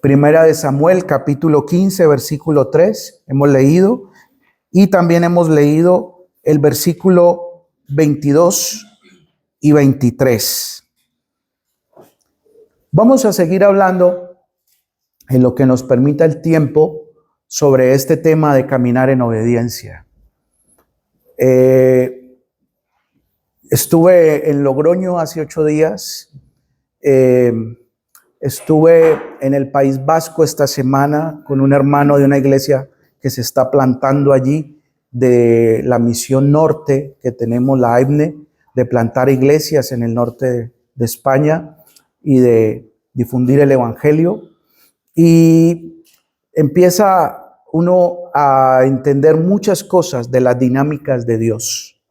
Primera de Samuel, capítulo 15, versículo 3, hemos leído, y también hemos leído el versículo 22 y 23. Vamos a seguir hablando, en lo que nos permita el tiempo, sobre este tema de caminar en obediencia. Estuve en Logroño hace 8 días. Estuve en el País Vasco esta semana con un hermano de una iglesia que se está plantando allí, de la misión norte que tenemos, la AIBNE, de plantar iglesias en el norte de España y de difundir el evangelio. Y empieza uno a entender muchas cosas de las dinámicas de Dios.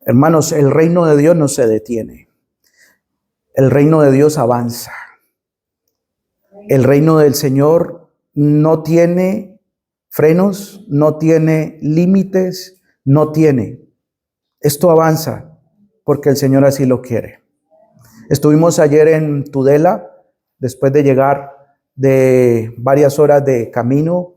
Hermanos, el reino de Dios no se detiene. El reino de Dios avanza. El reino del Señor no tiene frenos, no tiene límites, no tiene. Esto avanza porque el Señor así lo quiere. Estuvimos ayer en Tudela, después de llegar de varias horas de camino,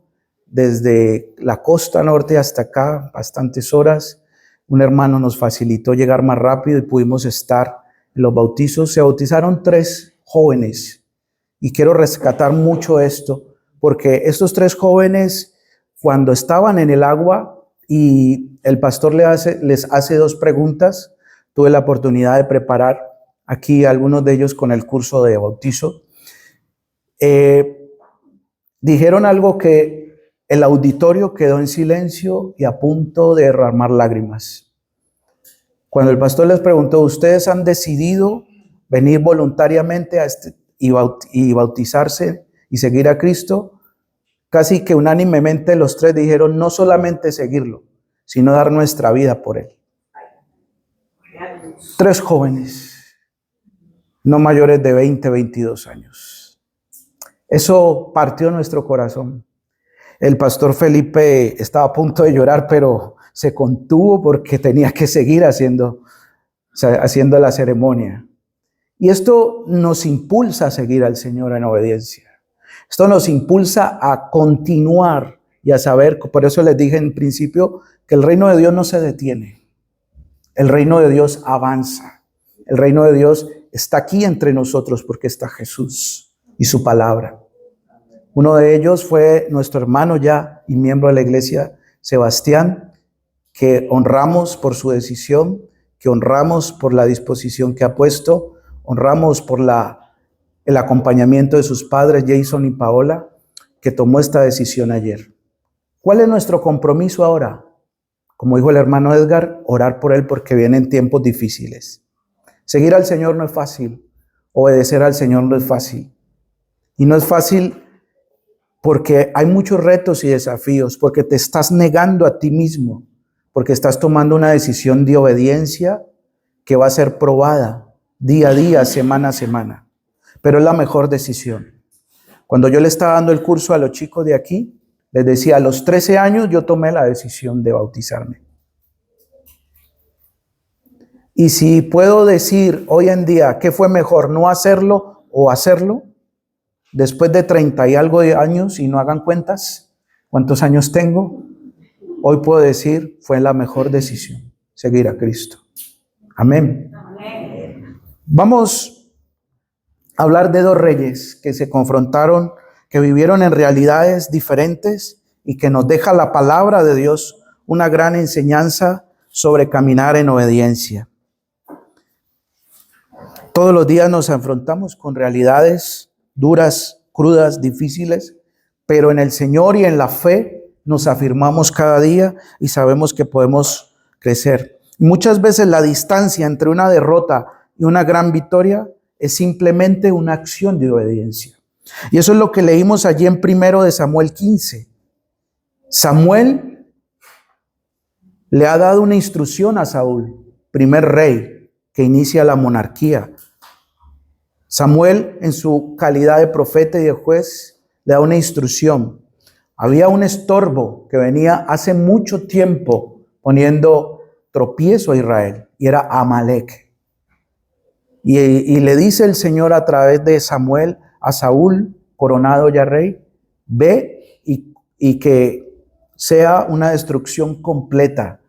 desde la costa norte hasta acá, bastantes horas. Un hermano nos facilitó llegar más rápido y pudimos estar en los bautizos. Se bautizaron 3 jóvenes. Y quiero rescatar mucho esto, porque estos 3 jóvenes, cuando estaban en el agua y el pastor les hace 2 preguntas, tuve la oportunidad de preparar aquí algunos de ellos con el curso de bautizo. Dijeron algo que el auditorio quedó en silencio y a punto de derramar lágrimas. Cuando el pastor les preguntó, ¿ustedes han decidido venir voluntariamente a y bautizarse y seguir a Cristo? Casi que unánimemente los 3 dijeron no solamente seguirlo, sino dar nuestra vida por él. 3 jóvenes, no mayores de 20, 22 años. Eso partió nuestro corazón. El pastor Felipe estaba a punto de llorar, pero se contuvo porque tenía que seguir haciendo la ceremonia. Y esto nos impulsa a seguir al Señor en obediencia. Esto nos impulsa a continuar y a saber, por eso les dije en principio, que el reino de Dios no se detiene. El reino de Dios avanza. El reino de Dios está aquí entre nosotros porque está Jesús y su palabra. Uno de ellos fue nuestro hermano ya y miembro de la iglesia, Sebastián, que honramos por su decisión, que honramos por la disposición que ha puesto. Honramos por el acompañamiento de sus padres, Jason y Paola, que tomó esta decisión ayer. ¿Cuál es nuestro compromiso ahora? Como dijo el hermano Edgar, orar por él porque vienen tiempos difíciles. Seguir al Señor no es fácil. Obedecer al Señor no es fácil. Y no es fácil porque hay muchos retos y desafíos, porque te estás negando a ti mismo, porque estás tomando una decisión de obediencia que va a ser probada día a día, semana a semana, pero es la mejor decisión. Cuando yo le estaba dando el curso a los chicos de aquí, les decía, a los 13 años yo tomé la decisión de bautizarme. Y si puedo decir hoy en día qué fue mejor, no hacerlo o hacerlo, después de 30 y algo de años, y no hagan cuentas, ¿cuántos años tengo? Hoy puedo decir, fue la mejor decisión, seguir a Cristo. Amén. Vamos a hablar de 2 reyes que se confrontaron, que vivieron en realidades diferentes y que nos deja la palabra de Dios una gran enseñanza sobre caminar en obediencia. Todos los días nos enfrentamos con realidades duras, crudas, difíciles, pero en el Señor y en la fe nos afirmamos cada día y sabemos que podemos crecer. Y muchas veces la distancia entre una derrota y una gran victoria es simplemente una acción de obediencia. Y eso es lo que leímos allí en 1 de Samuel 15. Samuel le ha dado una instrucción a Saúl, primer rey que inicia la monarquía. Samuel, en su calidad de profeta y de juez, le da una instrucción. Había un estorbo que venía hace mucho tiempo poniendo tropiezo a Israel, y era Amalek. Y le dice el Señor a través de Samuel a Saúl, coronado ya rey, ve y que sea una destrucción completa,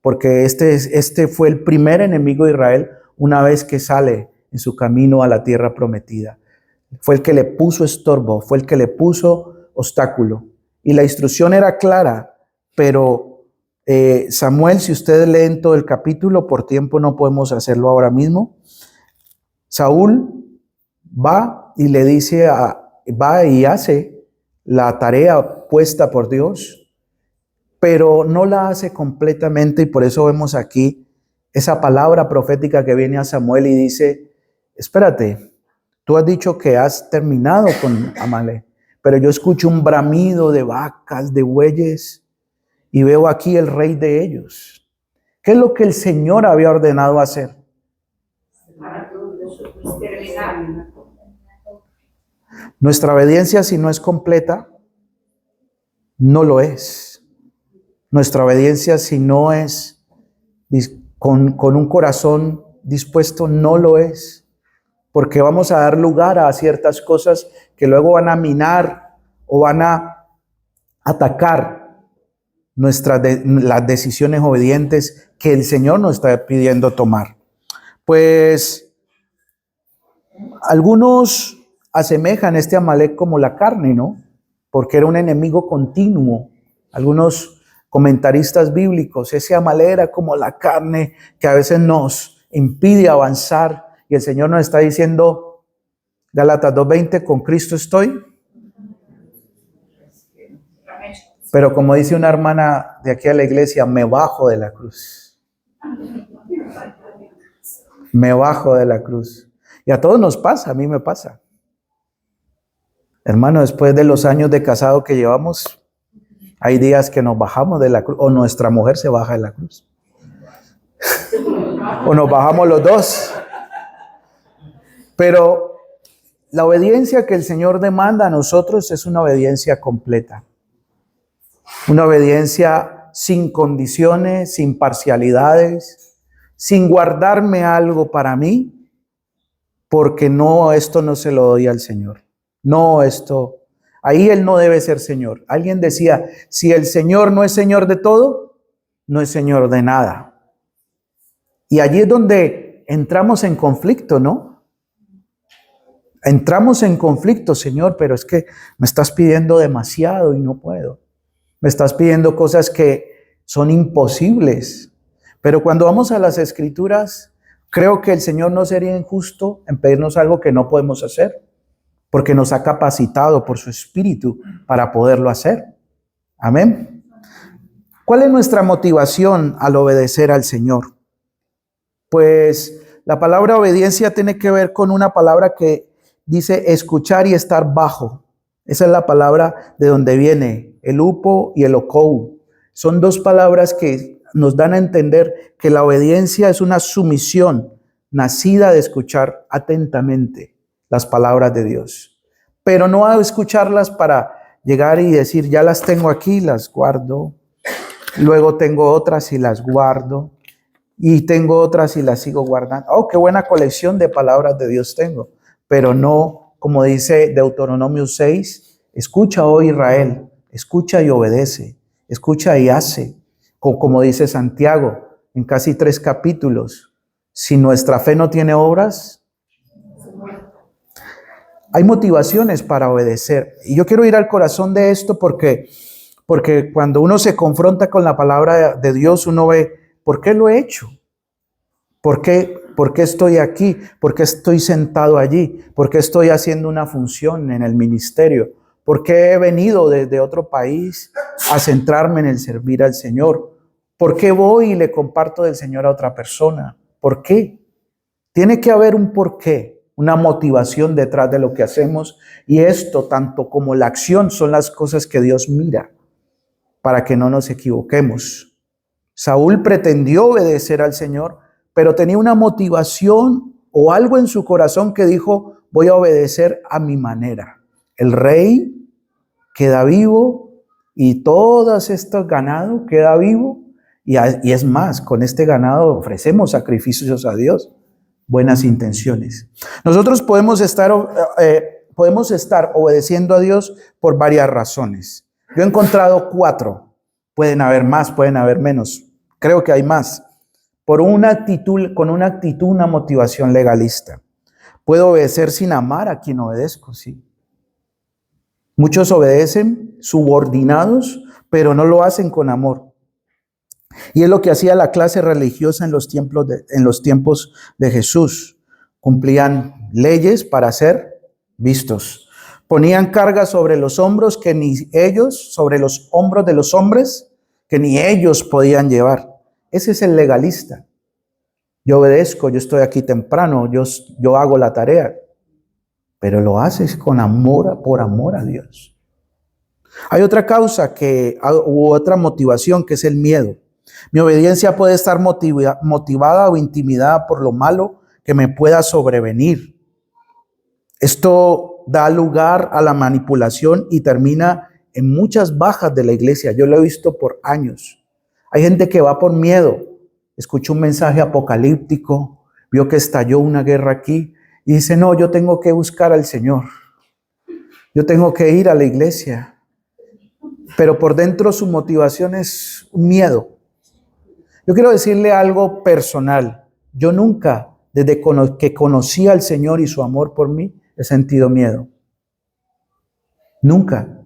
porque este fue el primer enemigo de Israel una vez que sale en su camino a la tierra prometida. Fue el que le puso estorbo, fue el que le puso obstáculo. Y la instrucción era clara, pero Samuel, si ustedes leen todo el capítulo, por tiempo no podemos hacerlo ahora mismo. Saúl va y le dice, va y hace la tarea puesta por Dios, pero no la hace completamente, y por eso vemos aquí esa palabra profética que viene a Samuel y dice, espérate, tú has dicho que has terminado con Amalek, pero yo escucho un bramido de vacas, de bueyes, y veo aquí el rey de ellos. ¿Qué es lo que el Señor había ordenado hacer? Nuestra obediencia, si no es completa, no lo es. Nuestra obediencia, si no es con un corazón dispuesto, no lo es. Porque vamos a dar lugar a ciertas cosas que luego van a minar o van a atacar las decisiones obedientes que el Señor nos está pidiendo tomar. Pues algunos asemejan este Amalek como la carne, ¿no? Porque era un enemigo continuo. Algunos comentaristas bíblicos, ese Amalek era como la carne que a veces nos impide avanzar, y el Señor nos está diciendo, Gálatas 2:20, con Cristo estoy. Pero como dice una hermana de aquí a la iglesia, me bajo de la cruz. Me bajo de la cruz. Y a todos nos pasa, a mí me pasa. Hermano, después de los años de casado que llevamos, hay días que nos bajamos de la cruz, o nuestra mujer se baja de la cruz. O nos bajamos los dos. Pero la obediencia que el Señor demanda a nosotros es una obediencia completa. Una obediencia sin condiciones, sin parcialidades, sin guardarme algo para mí, porque no, esto no se lo doy al Señor. No, esto, ahí Él no debe ser Señor. Alguien decía, si el Señor no es Señor de todo, no es Señor de nada. Y allí es donde entramos en conflicto, ¿no? Entramos en conflicto, Señor, pero es que me estás pidiendo demasiado y no puedo. Me estás pidiendo cosas que son imposibles. Pero cuando vamos a las Escrituras, creo que el Señor no sería injusto en pedirnos algo que no podemos hacer, porque nos ha capacitado por su Espíritu para poderlo hacer. Amén. ¿Cuál es nuestra motivación al obedecer al Señor? Pues la palabra obediencia tiene que ver con una palabra que dice escuchar y estar bajo. Esa es la palabra de donde viene el upo y el okou. Son dos palabras que nos dan a entender que la obediencia es una sumisión nacida de escuchar atentamente las palabras de Dios. Pero no a escucharlas para llegar y decir, ya las tengo aquí, las guardo. Luego tengo otras y las guardo. Y tengo otras y las sigo guardando. Oh, qué buena colección de palabras de Dios tengo. Pero no, como dice Deuteronomio 6, escucha, oh Israel, escucha y obedece, escucha y hace. Como dice Santiago en casi 3 capítulos, si nuestra fe no tiene obras, hay motivaciones para obedecer. Y yo quiero ir al corazón de esto porque cuando uno se confronta con la palabra de Dios, uno ve, ¿por qué lo he hecho? ¿Por qué estoy aquí? ¿Por qué estoy sentado allí? ¿Por qué estoy haciendo una función en el ministerio? ¿Por qué he venido desde otro país a centrarme en el servir al Señor? ¿Por qué voy y le comparto del Señor a otra persona? ¿Por qué? Tiene que haber un porqué, una motivación detrás de lo que hacemos, y esto, tanto como la acción, son las cosas que Dios mira para que no nos equivoquemos. Saúl pretendió obedecer al Señor, pero tenía una motivación o algo en su corazón que dijo, voy a obedecer a mi manera. El rey queda vivo y todos estos ganados queda vivo, y es más, con este ganado ofrecemos sacrificios a Dios, buenas intenciones. Nosotros podemos estar podemos estar obedeciendo a Dios por varias razones. Yo he encontrado 4. Pueden haber más, pueden haber menos. Creo que hay más. Por una actitud, con una actitud, una motivación legalista. Puedo obedecer sin amar a quien obedezco, sí. Muchos obedecen subordinados, pero no lo hacen con amor. Y es lo que hacía la clase religiosa en los tiempos de Jesús. Cumplían leyes para ser vistos. Ponían cargas sobre los hombros que ni ellos, sobre los hombros de los hombres, que ni ellos podían llevar. Ese es el legalista. Yo obedezco, yo estoy aquí temprano, yo hago la tarea. Pero lo haces con amor, por amor a Dios. Hay otra causa u otra motivación que es el miedo. Mi obediencia puede estar motivada o intimidada por lo malo que me pueda sobrevenir. Esto da lugar a la manipulación y termina en muchas bajas de la iglesia. Yo lo he visto por años. Hay gente que va por miedo. Escuchó un mensaje apocalíptico, vio que estalló una guerra aquí y dice, no, yo tengo que buscar al Señor. Yo tengo que ir a la iglesia. Pero por dentro su motivación es un miedo. Yo quiero decirle algo personal. Yo nunca, desde que conocí al Señor y su amor por mí, he sentido miedo. Nunca.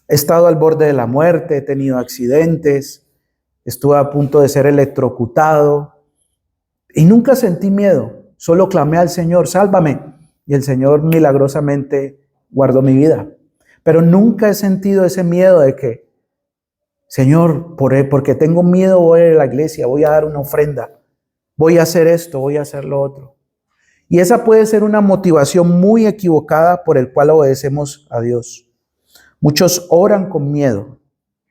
He estado al borde de la muerte, he tenido accidentes, estuve a punto de ser electrocutado y nunca sentí miedo. Solo clamé al Señor, sálvame. Y el Señor milagrosamente guardó mi vida. Pero nunca he sentido ese miedo de que, Señor, porque tengo miedo voy a ir a la iglesia, voy a dar una ofrenda, voy a hacer esto, voy a hacer lo otro. Y esa puede ser una motivación muy equivocada por el cual obedecemos a Dios. Muchos oran con miedo,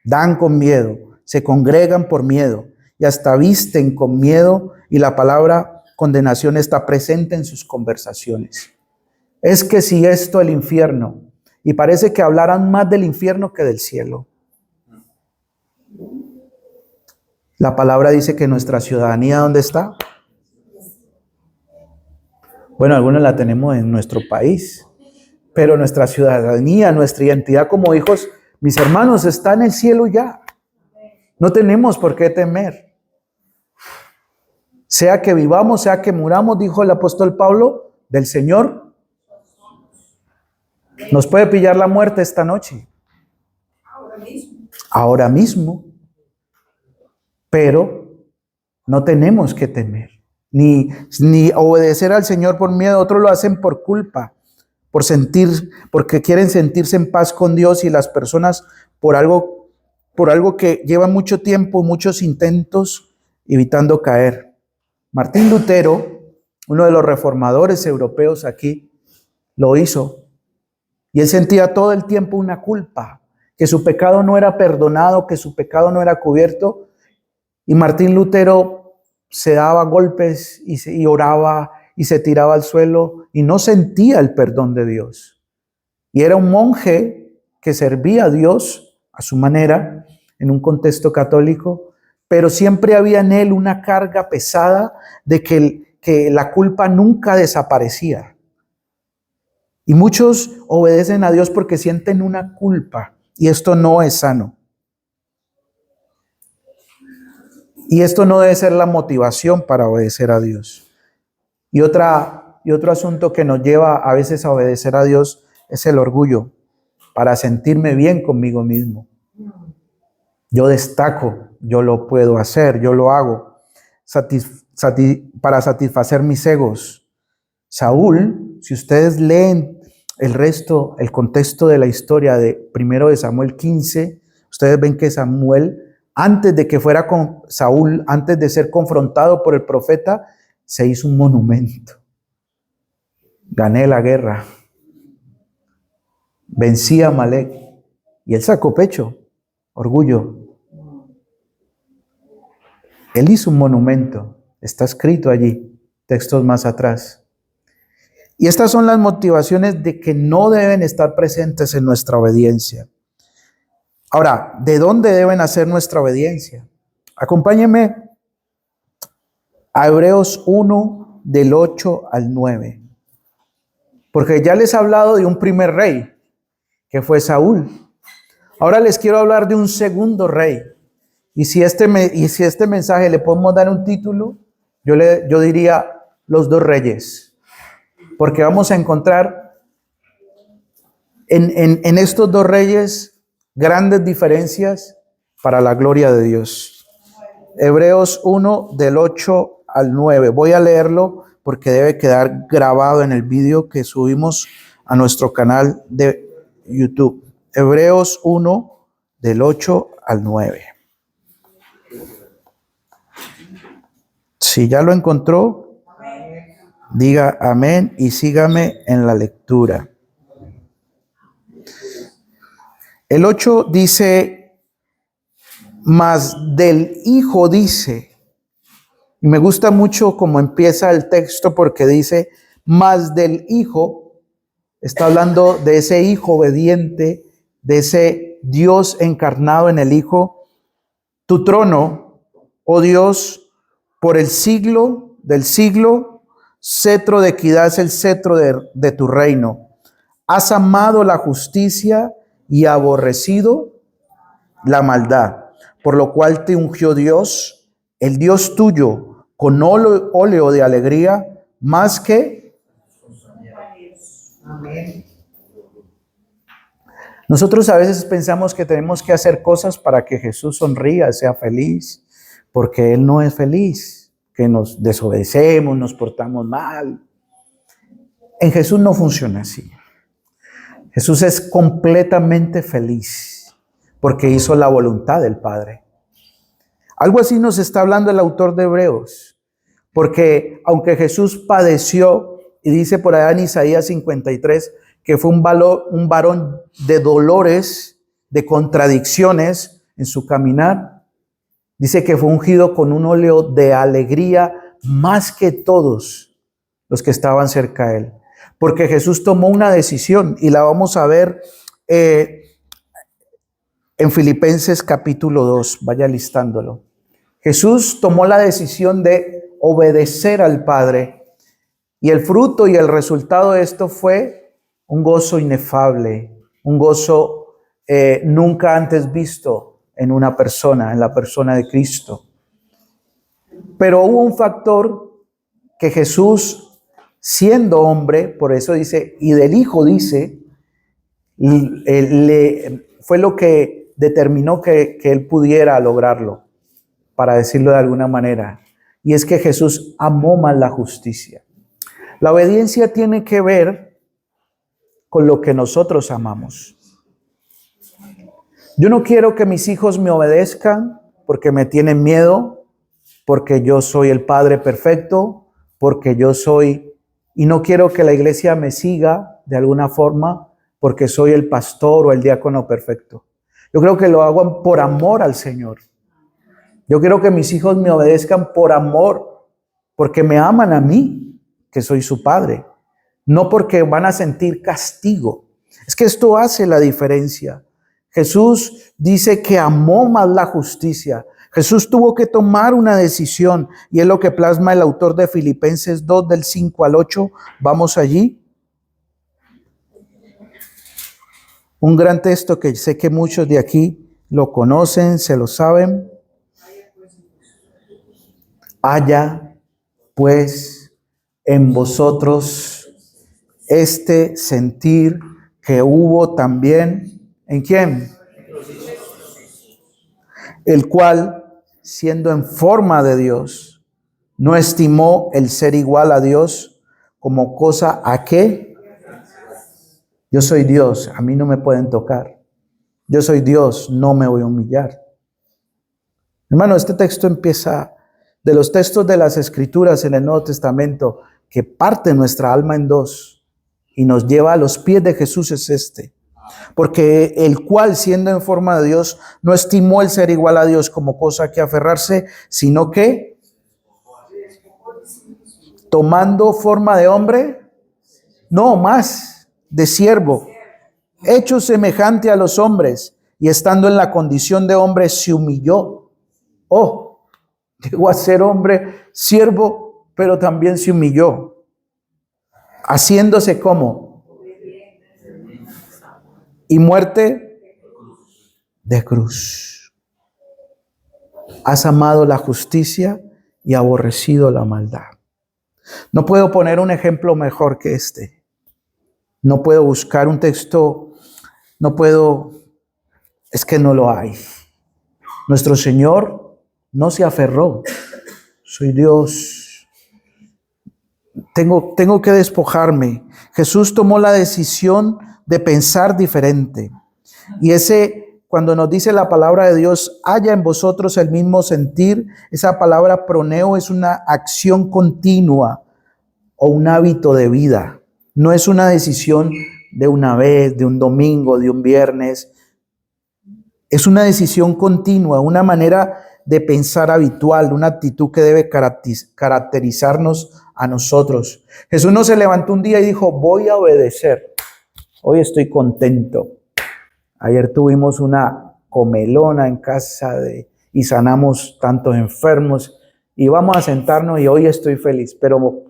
dan con miedo, se congregan por miedo y hasta visten con miedo y la palabra condenación está presente en sus conversaciones. Es que si esto el infierno, y parece que hablaran más del infierno que del cielo. La palabra dice que nuestra ciudadanía, ¿dónde está? Bueno, algunos la tenemos en nuestro país, pero nuestra ciudadanía, nuestra identidad como hijos, mis hermanos, está en el cielo ya. No tenemos por qué temer. Sea que vivamos, sea que muramos, dijo el apóstol Pablo, del Señor nos puede pillar la muerte esta noche. Ahora mismo. Pero no tenemos que temer, ni obedecer al Señor por miedo. Otros lo hacen por culpa, porque quieren sentirse en paz con Dios y las personas por algo que lleva mucho tiempo, muchos intentos, evitando caer. Martín Lutero, uno de los reformadores europeos aquí, lo hizo. Y él sentía todo el tiempo una culpa, que su pecado no era perdonado, que su pecado no era cubierto. Y Martín Lutero se daba golpes y oraba y se tiraba al suelo y no sentía el perdón de Dios. Y era un monje que servía a Dios a su manera, en un contexto católico, pero siempre había en él una carga pesada de que la culpa nunca desaparecía. Y muchos obedecen a Dios porque sienten una culpa y esto no es sano. Y esto no debe ser la motivación para obedecer a Dios. Y otro asunto que nos lleva a veces a obedecer a Dios es el orgullo, para sentirme bien conmigo mismo. Yo destaco, yo lo puedo hacer, yo lo hago, para satisfacer mis egos. Saúl, si ustedes leen el contexto de la historia de 1 de Samuel 15, ustedes ven que Samuel, antes de que fuera con Saúl, antes de ser confrontado por el profeta, se hizo un monumento. Gané la guerra. Vencí a Amalek. Y él sacó pecho, orgullo. Él hizo un monumento. Está escrito allí, textos más atrás. Y estas son las motivaciones de que no deben estar presentes en nuestra obediencia. Ahora, ¿de dónde debe nacer nuestra obediencia? Acompáñenme a Hebreos 1, del 8 al 9. Porque ya les he hablado de un primer rey, que fue Saúl. Ahora les quiero hablar de un segundo rey. Y si este mensaje le podemos dar un título, yo diría los dos reyes. Porque vamos a encontrar en estos dos reyes grandes diferencias para la gloria de Dios. Hebreos 1 del 8 al 9. Voy a leerlo porque debe quedar grabado en el vídeo que subimos a nuestro canal de YouTube. Hebreos 1 del 8 al 9. Si ya lo encontró, diga amén y sígame en la lectura. El 8 dice, mas del Hijo dice, y me gusta mucho cómo empieza el texto porque dice, mas del Hijo, está hablando de ese Hijo obediente, de ese Dios encarnado en el Hijo, tu trono, oh Dios, por el siglo del siglo, cetro de equidad es el cetro de tu reino. Has amado la justicia y aborrecido la maldad, por lo cual te ungió Dios, el Dios tuyo, con óleo de alegría, más que... Amén. Nosotros a veces pensamos que tenemos que hacer cosas para que Jesús sonría, sea feliz, porque Él no es feliz, que nos desobedecemos, nos portamos mal. En Jesús no funciona así. Jesús es completamente feliz porque hizo la voluntad del Padre. Algo así nos está hablando el autor de Hebreos, porque aunque Jesús padeció, y dice por allá en Isaías 53, que fue un varón de dolores, de contradicciones en su caminar, dice que fue ungido con un óleo de alegría más que todos los que estaban cerca de él. Porque Jesús tomó una decisión y la vamos a ver en Filipenses capítulo 2, vaya listándolo. Jesús tomó la decisión de obedecer al Padre y el fruto y el resultado de esto fue un gozo inefable, un gozo nunca antes visto en una persona, en la persona de Cristo. Pero hubo un factor que Jesús, siendo hombre, por eso dice, y del Hijo dice, fue lo que determinó que él pudiera lograrlo, para decirlo de alguna manera. Y es que Jesús amó más la justicia. La obediencia tiene que ver con lo que nosotros amamos. Yo no quiero que mis hijos me obedezcan porque me tienen miedo, porque yo soy el Padre perfecto, porque yo soy... Y no quiero que la iglesia me siga de alguna forma porque soy el pastor o el diácono perfecto. Yo creo que lo hago por amor al Señor. Yo quiero que mis hijos me obedezcan por amor, porque me aman a mí, que soy su padre. No porque van a sentir castigo. Es que esto hace la diferencia. Jesús dice que amó más la justicia. Jesús tuvo que tomar una decisión y es lo que plasma el autor de Filipenses 2 del 5 al 8. Vamos allí. Un gran texto que sé que muchos de aquí lo conocen, se lo saben. Haya pues en vosotros este sentir que hubo también, ¿en quién? El cual, siendo en forma de Dios, no estimó el ser igual a Dios como cosa a que yo soy Dios, a mí no me pueden tocar. Yo soy Dios, no me voy a humillar. Hermano, este texto empieza de los textos de las Escrituras en el Nuevo Testamento que parte nuestra alma en dos y nos lleva a los pies de Jesús es este. Porque el cual, siendo en forma de Dios, no estimó el ser igual a Dios como cosa que aferrarse, sino que, tomando forma de hombre, no más, de siervo, hecho semejante a los hombres, y estando en la condición de hombre, se humilló. Llegó a ser hombre, siervo, pero también se humilló, haciéndose como y muerte de cruz. Has amado la justicia y aborrecido la maldad. No puedo poner un ejemplo mejor que este. No puedo buscar un texto, es que no lo hay. Nuestro Señor no se aferró. Soy Dios. Tengo que despojarme. Jesús tomó la decisión de pensar diferente. Y cuando nos dice la palabra de Dios, haya en vosotros el mismo sentir, esa palabra proneo es una acción continua o un hábito de vida. No es una decisión de una vez, de un domingo, de un viernes. Es una decisión continua, una manera de pensar habitual, una actitud que debe caracterizarnos a nosotros. Jesús no se levantó un día y dijo, voy a obedecer. Hoy estoy contento. Ayer tuvimos una comelona en casa y sanamos tantos enfermos y vamos a sentarnos y hoy estoy feliz. Pero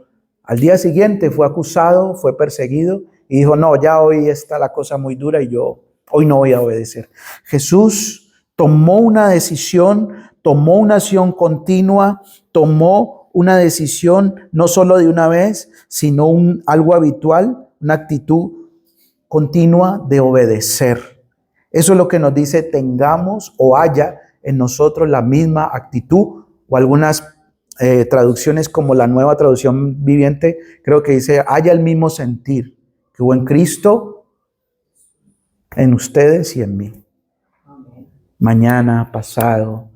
al día siguiente fue acusado, fue perseguido y dijo, no, ya hoy está la cosa muy dura y yo hoy no voy a obedecer. Jesús tomó una decisión, tomó una acción continua, tomó una decisión no solo de una vez, sino algo habitual, una actitud continua de obedecer. Eso es lo que nos dice, tengamos o haya en nosotros la misma actitud, o algunas traducciones como la Nueva Traducción Viviente, creo que dice, haya el mismo sentir que hubo en Cristo, en ustedes y en mí. Mañana, pasado.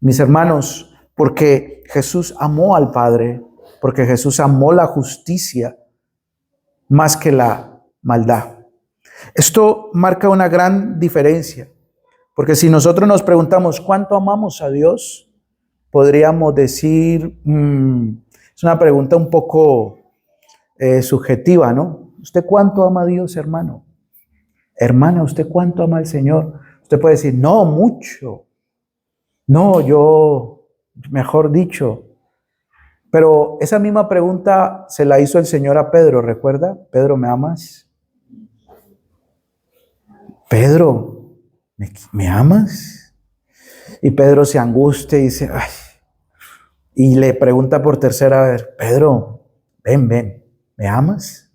Mis hermanos, porque Jesús amó al Padre, porque Jesús amó la justicia más que la maldad. Esto marca una gran diferencia, porque si nosotros nos preguntamos ¿cuánto amamos a Dios? Podríamos decir, es una pregunta un poco subjetiva, ¿no? ¿Usted cuánto ama a Dios, hermano? Hermana, ¿usted cuánto ama al Señor? Usted puede decir, no, mucho. No, yo, mejor dicho. Pero esa misma pregunta se la hizo el Señor a Pedro, ¿recuerda? Pedro, ¿me amas? Pedro, ¿me amas? Y Pedro se angustia y dice, ay, y le pregunta por tercera vez, Pedro, ven, ¿me amas?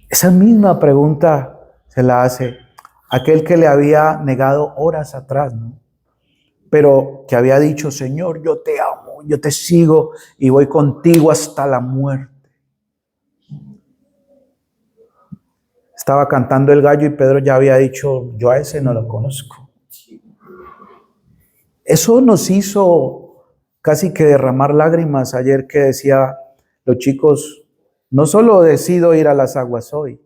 Esa misma pregunta se la hace aquel que le había negado horas atrás, ¿no? Pero que había dicho, Señor, yo te amo, yo te sigo y voy contigo hasta la muerte. Estaba cantando el gallo y Pedro ya había dicho, yo a ese no lo conozco. Eso nos hizo casi que derramar lágrimas ayer que decía los chicos, no solo decido ir a las aguas hoy,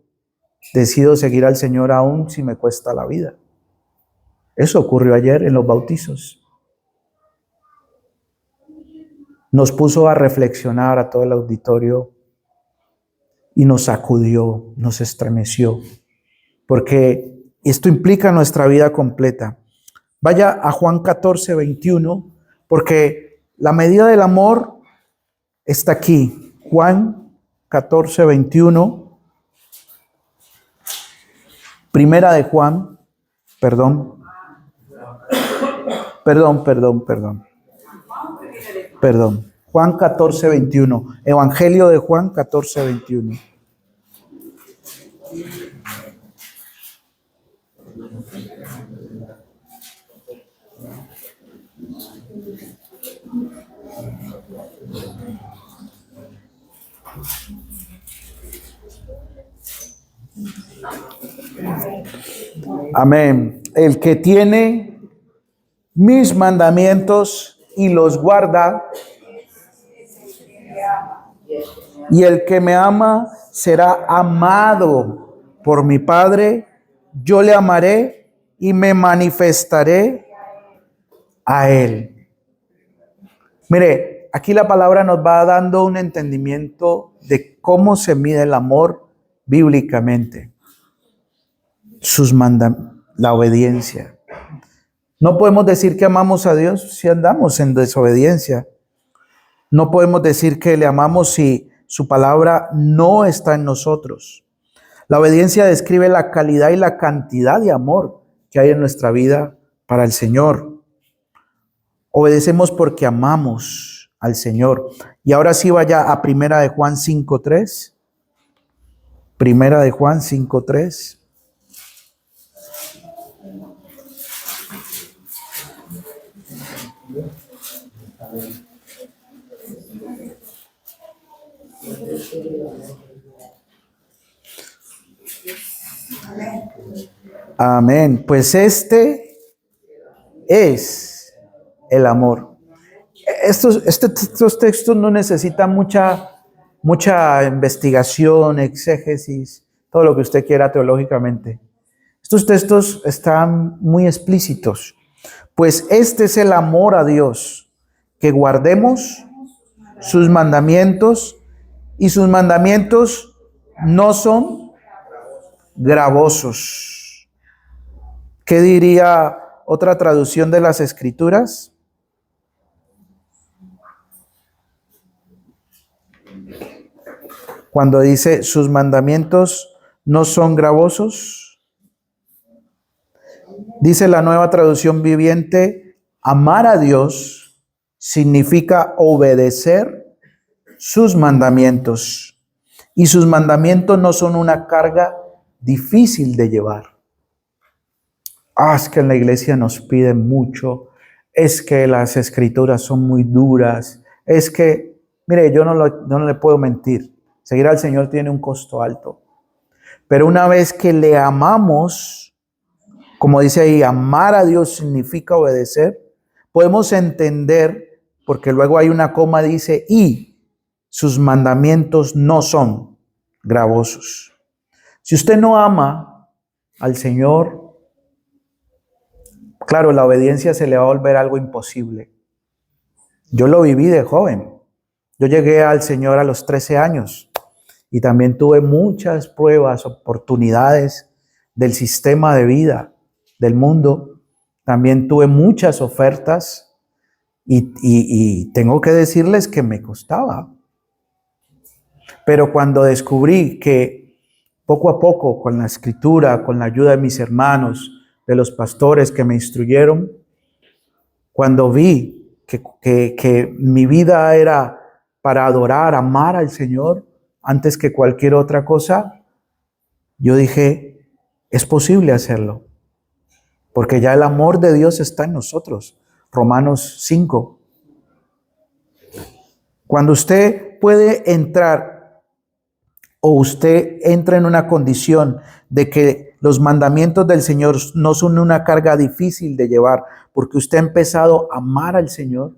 decido seguir al Señor aún si me cuesta la vida. Eso ocurrió ayer en los bautizos. Nos puso a reflexionar a todo el auditorio y nos sacudió, nos estremeció, porque esto implica nuestra vida completa. Vaya a Juan 14, 21, porque la medida del amor está aquí. Juan 14, 21. Primera de Juan, perdón. Juan 14, 21. Evangelio de Juan 14, 21. Amén. El que tiene mis mandamientos y los guarda, y el que me ama será amado por mi Padre. Yo le amaré y me manifestaré a él. Mire, aquí la palabra nos va dando un entendimiento de cómo se mide el amor bíblicamente. La obediencia. No podemos decir que amamos a Dios si andamos en desobediencia. No podemos decir que le amamos si su palabra no está en nosotros. La obediencia describe la calidad y la cantidad de amor que hay en nuestra vida para el Señor. Obedecemos porque amamos al Señor. Y ahora sí vaya a Primera de Juan 5:3. Primera de Juan 5:3. Amén. Pues este es el amor. Estos textos no necesitan mucha investigación, exégesis, todo lo que usted quiera teológicamente. Estos textos están muy explícitos. Pues este es el amor a Dios, que guardemos sus mandamientos, y sus mandamientos no son gravosos. ¿Qué diría otra traducción de las Escrituras? Cuando dice sus mandamientos no son gravosos, dice la Nueva Traducción Viviente, amar a Dios significa obedecer sus mandamientos. Y sus mandamientos no son una carga difícil de llevar. Es que en la iglesia nos piden mucho, es que las escrituras son muy duras, es que, mire, yo no le puedo mentir, seguir al Señor tiene un costo alto. Pero una vez que le amamos, como dice ahí, amar a Dios significa obedecer, podemos entender, porque luego hay una coma, dice, y sus mandamientos no son gravosos. Si usted no ama al Señor, claro, la obediencia se le va a volver algo imposible. Yo lo viví de joven. Yo llegué al Señor a los 13 años y también tuve muchas pruebas, oportunidades del sistema de vida, del mundo. También tuve muchas ofertas y tengo que decirles que me costaba. Pero cuando descubrí que poco a poco, con la escritura, con la ayuda de mis hermanos, de los pastores que me instruyeron, cuando vi que mi vida era para adorar, amar al Señor antes que cualquier otra cosa, yo dije, es posible hacerlo, porque ya el amor de Dios está en nosotros. Romanos 5. Cuando usted puede entrar o usted entra en una condición de que los mandamientos del Señor no son una carga difícil de llevar, porque usted ha empezado a amar al Señor,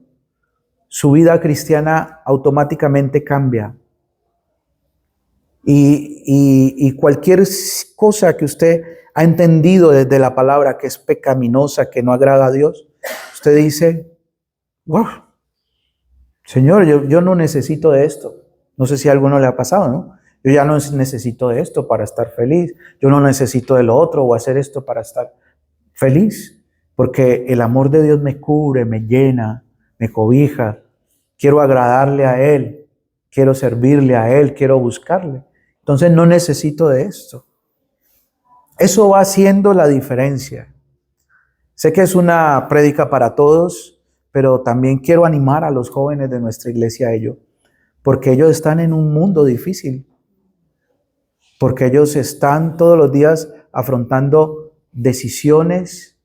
su vida cristiana automáticamente cambia. Y cualquier cosa que usted ha entendido desde la palabra que es pecaminosa, que no agrada a Dios, usted dice, wow, Señor, yo no necesito de esto. No sé si a alguno le ha pasado, ¿no? Yo ya no necesito de esto para estar feliz. Yo no necesito de lo otro o hacer esto para estar feliz. Porque el amor de Dios me cubre, me llena, me cobija. Quiero agradarle a Él. Quiero servirle a Él. Quiero buscarle. Entonces no necesito de esto. Eso va haciendo la diferencia. Sé que es una prédica para todos, pero también quiero animar a los jóvenes de nuestra iglesia a ello. Porque ellos están en un mundo difícil. Porque ellos están todos los días afrontando decisiones,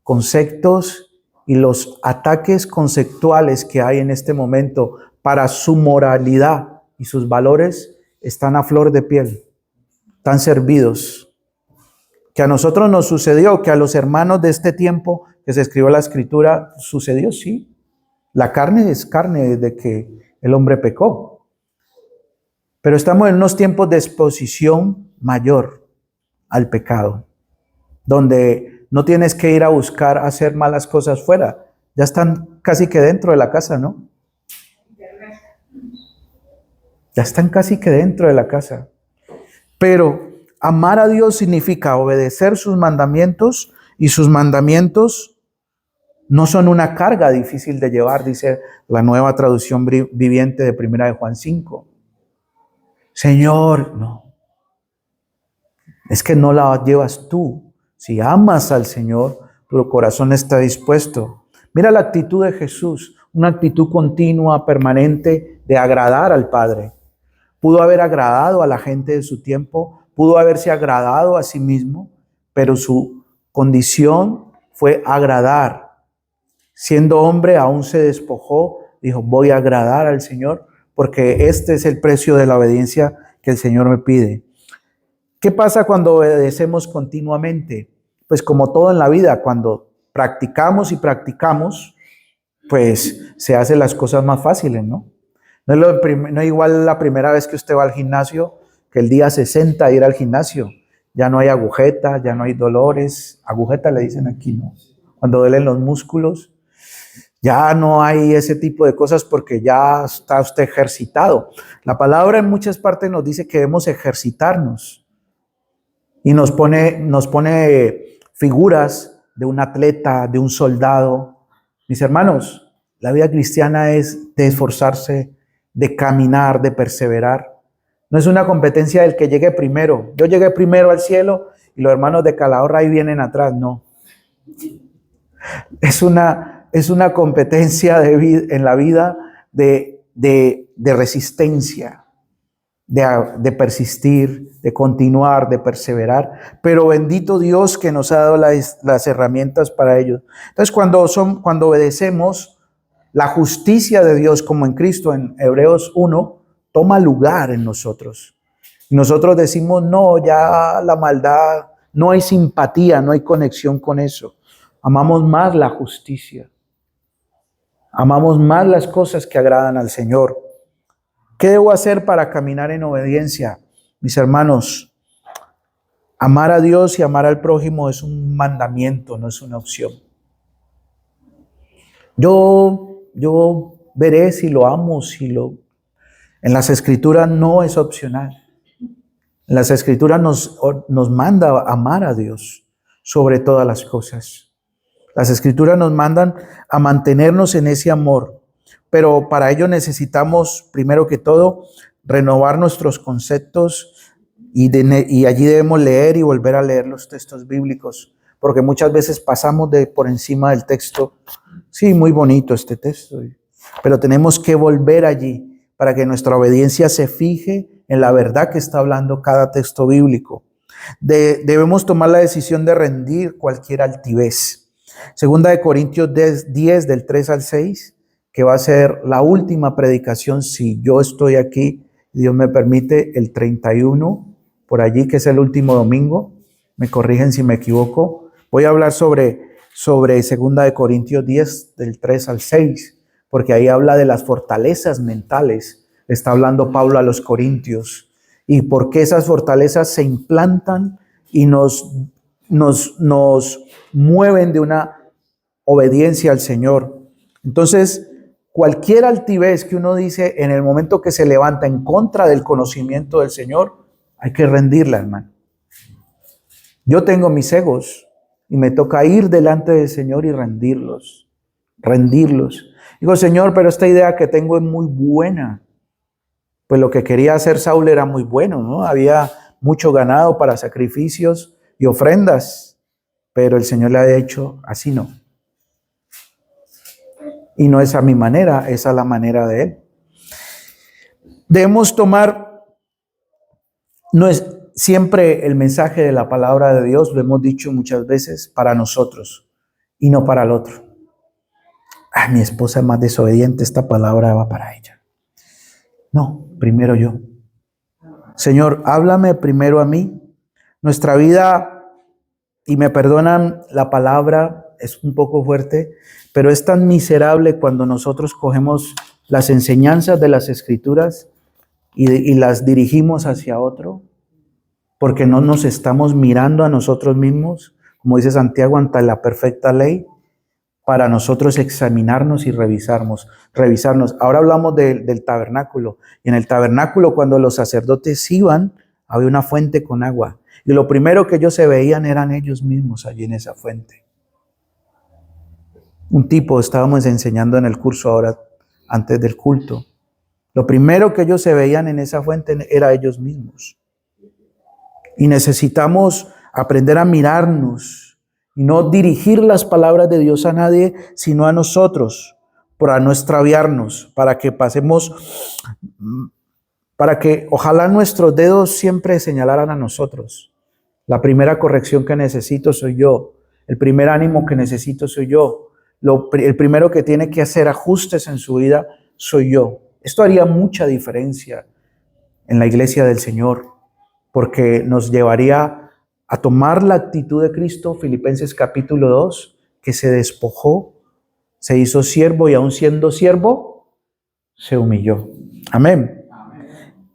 conceptos y los ataques conceptuales que hay en este momento para su moralidad y sus valores están a flor de piel, están servidos. Que a nosotros nos sucedió, que a los hermanos de este tiempo que se escribió la escritura, sucedió, sí. La carne es carne desde que el hombre pecó. Pero estamos en unos tiempos de exposición mayor al pecado, donde no tienes que ir a buscar hacer malas cosas fuera. Ya están casi que dentro de la casa, ¿no? Ya están casi que dentro de la casa. Pero amar a Dios significa obedecer sus mandamientos, y sus mandamientos no son una carga difícil de llevar, dice la Nueva Traducción Viviente de Primera de Juan 5. Señor, no. Es que no la llevas tú. Si amas al Señor, tu corazón está dispuesto. Mira la actitud de Jesús, una actitud continua, permanente, de agradar al Padre. Pudo haber agradado a la gente de su tiempo, pudo haberse agradado a sí mismo, pero su condición fue agradar. Siendo hombre, aún se despojó, dijo, voy a agradar al Señor, porque este es el precio de la obediencia que el Señor me pide. ¿Qué pasa cuando obedecemos continuamente? Pues como todo en la vida, cuando practicamos y practicamos, pues se hacen las cosas más fáciles, ¿no? No es igual la primera vez que usted va al gimnasio que el día 60 ir al gimnasio. Ya no hay agujeta, ya no hay dolores. Agujeta le dicen aquí, ¿no? Cuando duelen los músculos. Ya no hay ese tipo de cosas porque ya está usted ejercitado. La palabra en muchas partes nos dice que debemos ejercitarnos. Y nos pone figuras de un atleta, de un soldado. Mis hermanos, la vida cristiana es de esforzarse, de caminar, de perseverar. No es una competencia del que llegue primero. Yo llegué primero al cielo y los hermanos de Calahorra ahí vienen atrás. No. Es una competencia en la vida de resistencia, de persistir, de continuar, de perseverar. Pero bendito Dios que nos ha dado las herramientas para ello. Entonces, cuando obedecemos, la justicia de Dios, como en Cristo, en Hebreos 1, toma lugar en nosotros. Y nosotros decimos, no, ya la maldad, no hay simpatía, no hay conexión con eso. Amamos más la justicia. Amamos más las cosas que agradan al Señor. ¿Qué debo hacer para caminar en obediencia? Mis hermanos, amar a Dios y amar al prójimo es un mandamiento, no es una opción. Yo veré si lo amo, En las Escrituras no es opcional. En las Escrituras nos manda a amar a Dios sobre todas las cosas. Las Escrituras nos mandan a mantenernos en ese amor, pero para ello necesitamos, primero que todo, renovar nuestros conceptos y allí debemos leer y volver a leer los textos bíblicos, porque muchas veces pasamos por encima del texto. Sí, muy bonito este texto, pero tenemos que volver allí para que nuestra obediencia se fije en la verdad que está hablando cada texto bíblico. Debemos tomar la decisión de rendir cualquier altivez. Segunda de Corintios 10, del 3 al 6, que va a ser la última predicación, si yo estoy aquí, Dios me permite, el 31, por allí, que es el último domingo. Me corrigen si me equivoco. Voy a hablar sobre Segunda de Corintios 10, del 3 al 6, porque ahí habla de las fortalezas mentales. Está hablando Pablo a los corintios y por qué esas fortalezas se implantan y nos mueven de una obediencia al Señor. Entonces, cualquier altivez que uno dice en el momento que se levanta en contra del conocimiento del Señor, hay que rendirla, hermano. Yo tengo mis egos y me toca ir delante del Señor y rendirlos. Digo, Señor, pero esta idea que tengo es muy buena. Pues lo que quería hacer Saúl era muy bueno, ¿no? Había mucho ganado para sacrificios y ofrendas, pero el Señor le ha dicho, así no. Y no es a mi manera, es a la manera de Él. Debemos tomar, no es siempre el mensaje de la palabra de Dios, lo hemos dicho muchas veces, para nosotros y no para el otro. Mi esposa es más desobediente, esta palabra va para ella. No, primero yo. Señor, háblame primero a mí. Nuestra vida, y me perdonan la palabra, es un poco fuerte, pero es tan miserable cuando nosotros cogemos las enseñanzas de las Escrituras y las dirigimos hacia otro, porque no nos estamos mirando a nosotros mismos, como dice Santiago, ante la perfecta ley, para nosotros examinarnos y revisarnos. Ahora hablamos del tabernáculo. Y en el tabernáculo, cuando los sacerdotes iban, había una fuente con agua. Y lo primero que ellos se veían eran ellos mismos allí en esa fuente. Un tipo, estábamos enseñando en el curso ahora, antes del culto. Lo primero que ellos se veían en esa fuente era ellos mismos. Y necesitamos aprender a mirarnos y no dirigir las palabras de Dios a nadie, sino a nosotros, para no extraviarnos, para que pasemos, para que ojalá nuestros dedos siempre señalaran a nosotros. La primera corrección que necesito soy yo. El primer ánimo que necesito soy yo. El primero que tiene que hacer ajustes en su vida soy yo. Esto haría mucha diferencia en la iglesia del Señor, porque nos llevaría a tomar la actitud de Cristo, Filipenses capítulo 2, que se despojó, se hizo siervo y aun siendo siervo, se humilló. Amén.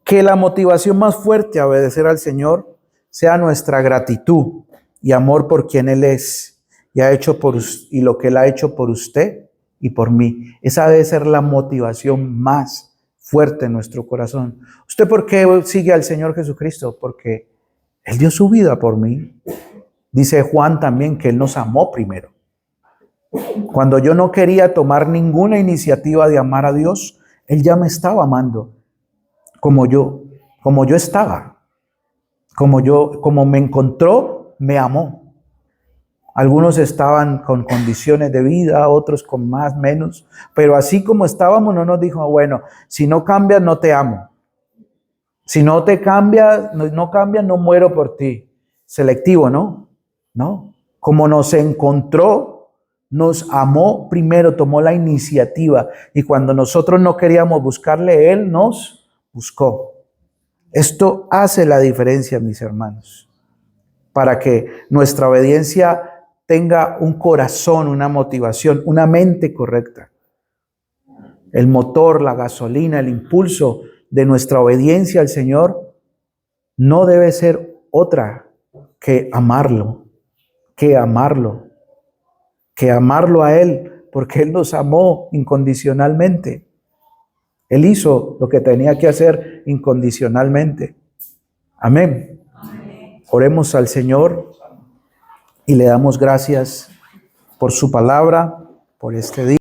Que la motivación más fuerte a obedecer al Señor sea nuestra gratitud y amor por quien Él es y lo que Él ha hecho por usted y por mí. Esa debe ser la motivación más fuerte en nuestro corazón. ¿Usted por qué sigue al Señor Jesucristo? Porque Él dio su vida por mí. Dice Juan también que Él nos amó primero. Cuando yo no quería tomar ninguna iniciativa de amar a Dios, Él ya me estaba amando como yo estaba. Como me encontró, me amó. Algunos estaban con condiciones de vida, otros con más, menos. Pero así como estábamos, no nos dijo, bueno, si no cambias, no te amo. Si no te cambias, no muero por ti. Selectivo, ¿no? No. Como nos encontró, nos amó primero, tomó la iniciativa. Y cuando nosotros no queríamos buscarle, Él nos buscó. Esto hace la diferencia, mis hermanos, para que nuestra obediencia tenga un corazón, una motivación, una mente correcta. El motor, la gasolina, el impulso de nuestra obediencia al Señor no debe ser otra que amarlo a Él, porque Él nos amó incondicionalmente. Él hizo lo que tenía que hacer incondicionalmente. Amén. Oremos al Señor y le damos gracias por su palabra, por este día.